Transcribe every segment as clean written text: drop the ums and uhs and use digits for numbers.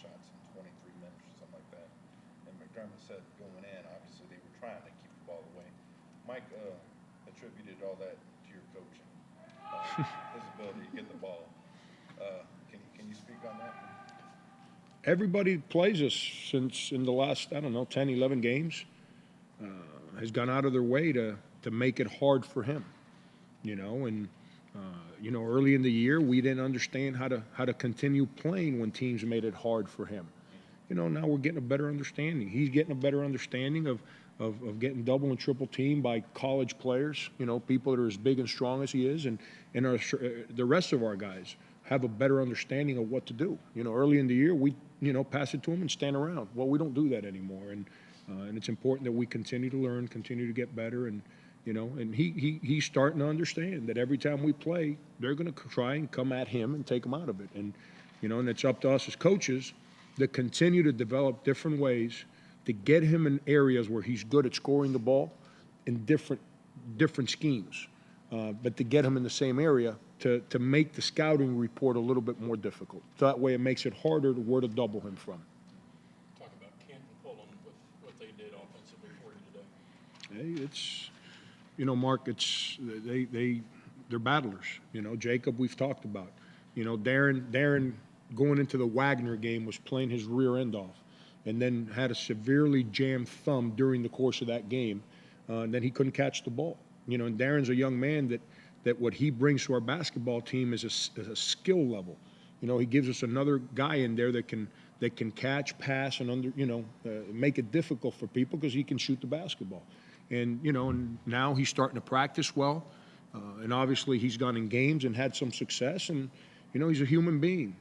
shots in 23 minutes or something like that. And McDermott said going in, obviously they were trying to keep the ball away. Mike attributed all that to your coaching, his ability to get the ball. Can you speak on that? Everybody plays us since in the last, I don't know, 10, 11 games, has gone out of their way to make it hard for him, and early in the year we didn't understand how to continue playing when teams made it hard for him. Now we're getting a better understanding. He's getting a better understanding of getting double and triple teamed by college players, people that are as big and strong as he is, and the rest of our guys have a better understanding of what to do. Early in the year, we, pass it to him and stand around. Well, we don't do that anymore, and it's important that we continue to learn, continue to get better, and and he's starting to understand that every time we play, they're going to try and come at him and take him out of it, and and it's up to us as coaches to continue to develop different ways to get him in areas where he's good at scoring the ball in different schemes, but to get him in the same area to make the scouting report a little bit more difficult. So that way it makes it harder to where to double him from. Talk about Kent and Pullen with what they did offensively for you today. Hey, it's, Mark, it's they're battlers. Jacob we've talked about. Darren going into the Wagner game was playing his rear end off, and then had a severely jammed thumb during the course of that game, and then he couldn't catch the ball. And Darren's a young man that what he brings to our basketball team is a skill level. He gives us another guy in there that can catch, pass, and make it difficult for people because he can shoot the basketball. And and now he's starting to practice well, and obviously he's gone in games and had some success. And he's a human being.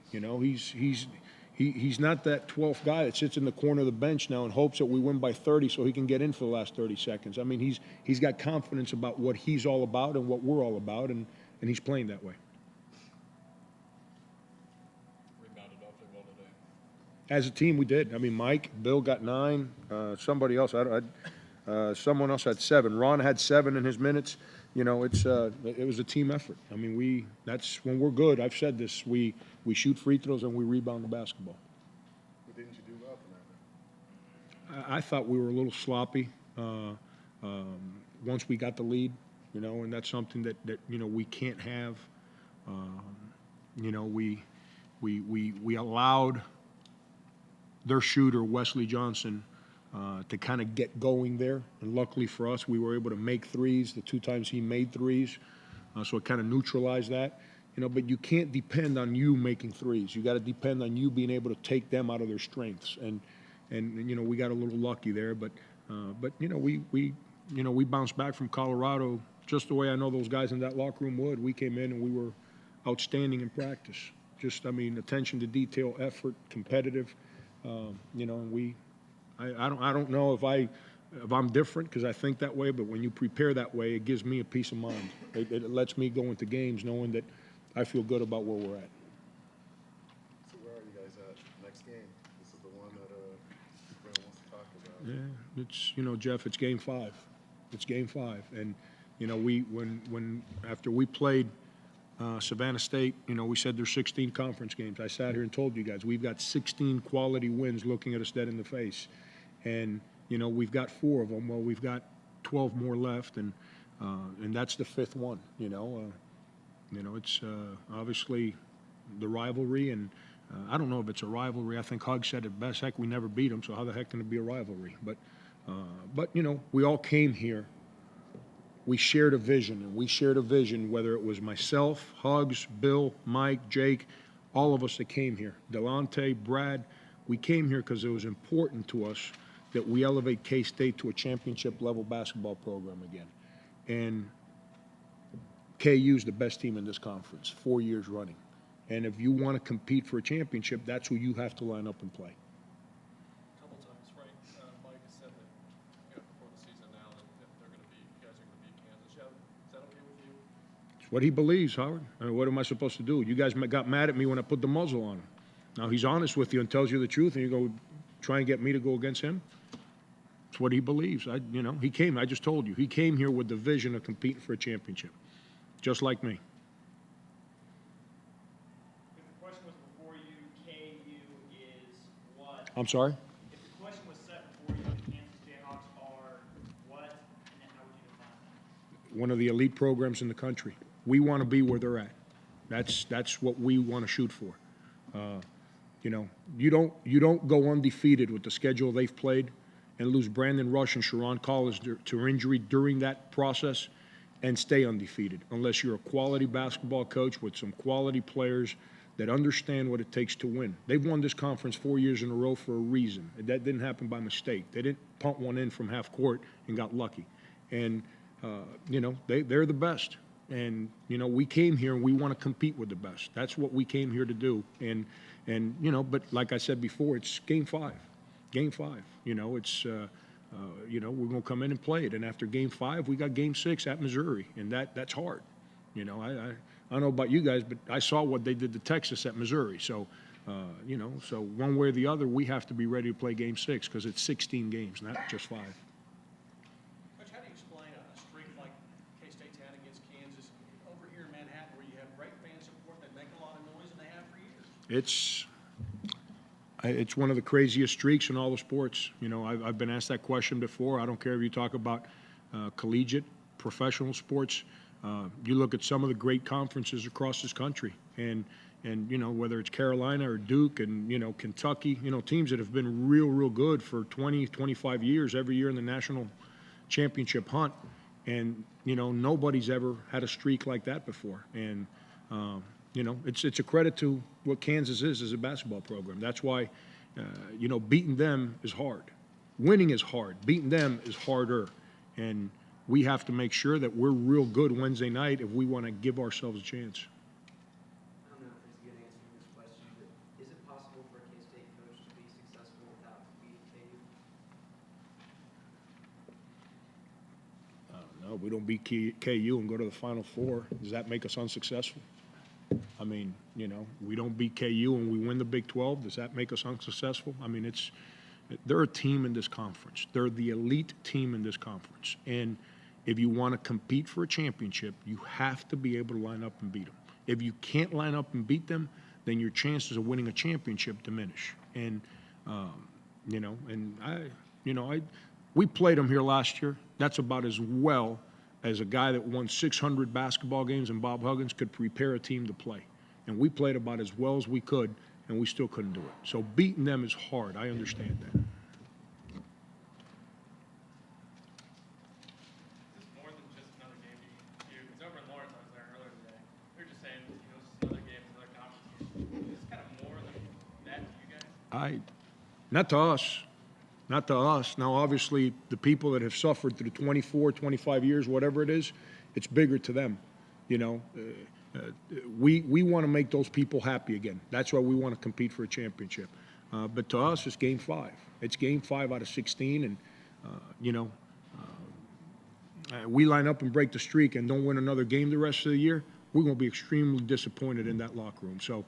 He's not that 12th guy that sits in the corner of the bench now and hopes that we win by 30 so he can get in for the last 30 seconds. I mean, he's got confidence about what he's all about and what we're all about, and he's playing that way. Rebounded awfully well today. As a team, we did. I mean, Mike, Bill got 9. Somebody else, someone else had 7. Ron had 7 in his minutes. It was a team effort. I mean, that's when we're good. I've said this. We shoot free throws and we rebound the basketball. What didn't you do well tonight? I thought we were a little sloppy once we got the lead, and that's something that we can't have. We allowed their shooter Wesley Johnson to kind of get going there, and luckily for us, we were able to make threes the 2 times he made threes, so it kind of neutralized that. But you can't depend on you making threes. You got to depend on you being able to take them out of their strengths, and we got a little lucky there, but we bounced back from Colorado just the way I know those guys in that locker room would. We came in and we were outstanding in practice. Just, attention to detail, effort, competitive, and I don't know if I'm different because I think that way, but when you prepare that way, it gives me a peace of mind. It lets me go into games knowing that I feel good about where we're at. So where are you guys at next game? This is the one that everyone wants to talk about. Yeah, it's Jeff, it's game 5. It's game 5, and when after we played Savannah State, we said there's 16 conference games. I sat here and told you guys we've got 16 quality wins looking at us dead in the face, and we've got 4 of them. Well, we've got 12 more left, and that's the 5th one. It's obviously the rivalry, and I don't know if it's a rivalry. I think Hug said it best. Heck, we never beat them, so how the heck can it be a rivalry? But we all came here. We shared a vision, and we shared a vision, whether it was myself, Hugs, Bill, Mike, Jake, all of us that came here, Delonte, Brad. We came here because it was important to us that we elevate K-State to a championship-level basketball program again. And KU's the best team in this conference, 4 years running. And if you want to compete for a championship, that's who you have to line up and play. A couple times, Frank, Mike has said that before the season now that you guys are going to beat Kansas. Is that okay with you? It's what he believes, Howard. What am I supposed to do? You guys got mad at me when I put the muzzle on him. Now he's honest with you and tells you the truth, and you go try and get me to go against him. It's what he believes. He came. I just told you he came here with the vision of competing for a championship, just like me. The question was before you. KU is I'm sorry? If the question was set before you, the Kansas Jayhawks are what, and then how would you define that? One of the elite programs in the country. We want to be where they're at. That's what we want to shoot for. You know, you don't go undefeated with the schedule they've played and lose Brandon Rush and Sharon Collins to injury during that process and stay undefeated unless you're a quality basketball coach with some quality players that understand what it takes to win. They've won this conference 4 years in a row for a reason. That didn't happen by mistake. They didn't punt one in from half court and got lucky. And, you know, they're the best. And, you know, we came here and we want to compete with the best. That's what we came here to do. And you know, but like I said before, it's game 5. Game 5. You know, it's, you know, we're going to come in and play it. And after game 5, we got game 6 at Missouri. And that's hard. You know, I don't know about you guys, but I saw what they did to Texas at Missouri. So, you know, so one way or the other, we have to be ready to play game 6 because it's 16 games, not just 5. Coach, how do you explain a streak like K-State's had against Kansas over here in Manhattan where you have great fan support, they make a lot of noise, and they have for years? It's one of the craziest streaks in all the sports. You know, I've been asked that question before. I don't care if you talk about collegiate, professional sports. You look at some of the great conferences across this country, and you know, whether it's Carolina or Duke and, you know, Kentucky, you know, teams that have been real good for 20, 25 years, every year in the national championship hunt. And, you know, nobody's ever had a streak like that before. And, you know, it's a credit to what Kansas is as a basketball program. That's why, you know, beating them is hard. Winning is hard. Beating them is harder. And we have to make sure that we're real good Wednesday night if we want to give ourselves a chance. I don't know if there's a good answer to this question, but is it possible for a K-State coach to be successful without beating KU? No, we don't beat KU and go to the Final Four. Does that make us unsuccessful? I mean, you know, we don't beat KU and we win the Big 12. Does that make us unsuccessful? I mean, they're a team in this conference. They're the elite team in this conference. And if you want to compete for a championship, you have to be able to line up and beat them. If you can't line up and beat them, then your chances of winning a championship diminish. And, you know, and we played them here last year. That's about as well as a guy that won 600 basketball games and Bob Huggins could prepare a team to play. And we played about as well as we could, and we still couldn't do it. So beating them is hard. I understand that. Is this more than just another game you it's over in Lawrence, I was there earlier today. We were just saying, you know, this is another game, another conference. Is this kind of more than that to you guys? Not to us. Not to us. Now, obviously, the people that have suffered through 24, 25 years, whatever it is, it's bigger to them. You know, we want to make those people happy again. That's why we want to compete for a championship. But to us, it's game 5. It's game 5 out of 16, and you know, we line up and break the streak and don't win another game the rest of the year, we're going to be extremely disappointed in that locker room. So,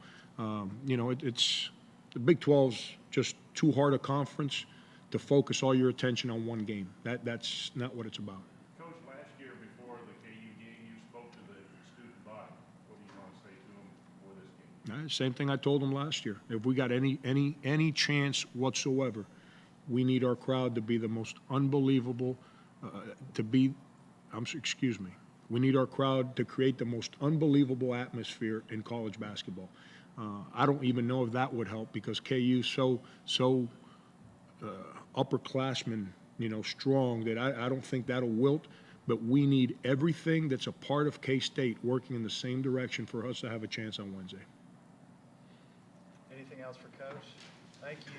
you know, it's the Big 12's just too hard a conference to focus all your attention on one game. That's not what it's about. Coach, last year before the KU game, you spoke to the student body. What do you want to say to them before this game? Same thing I told them last year. If we got any chance whatsoever, we need our crowd to be the most unbelievable, we need our crowd to create the most unbelievable atmosphere in college basketball. I don't even know if that would help because KU's so upperclassmen, you know, strong that I don't think that'll wilt. But we need everything that's a part of K-State working in the same direction for us to have a chance on Wednesday. Anything else for Coach? Thank you.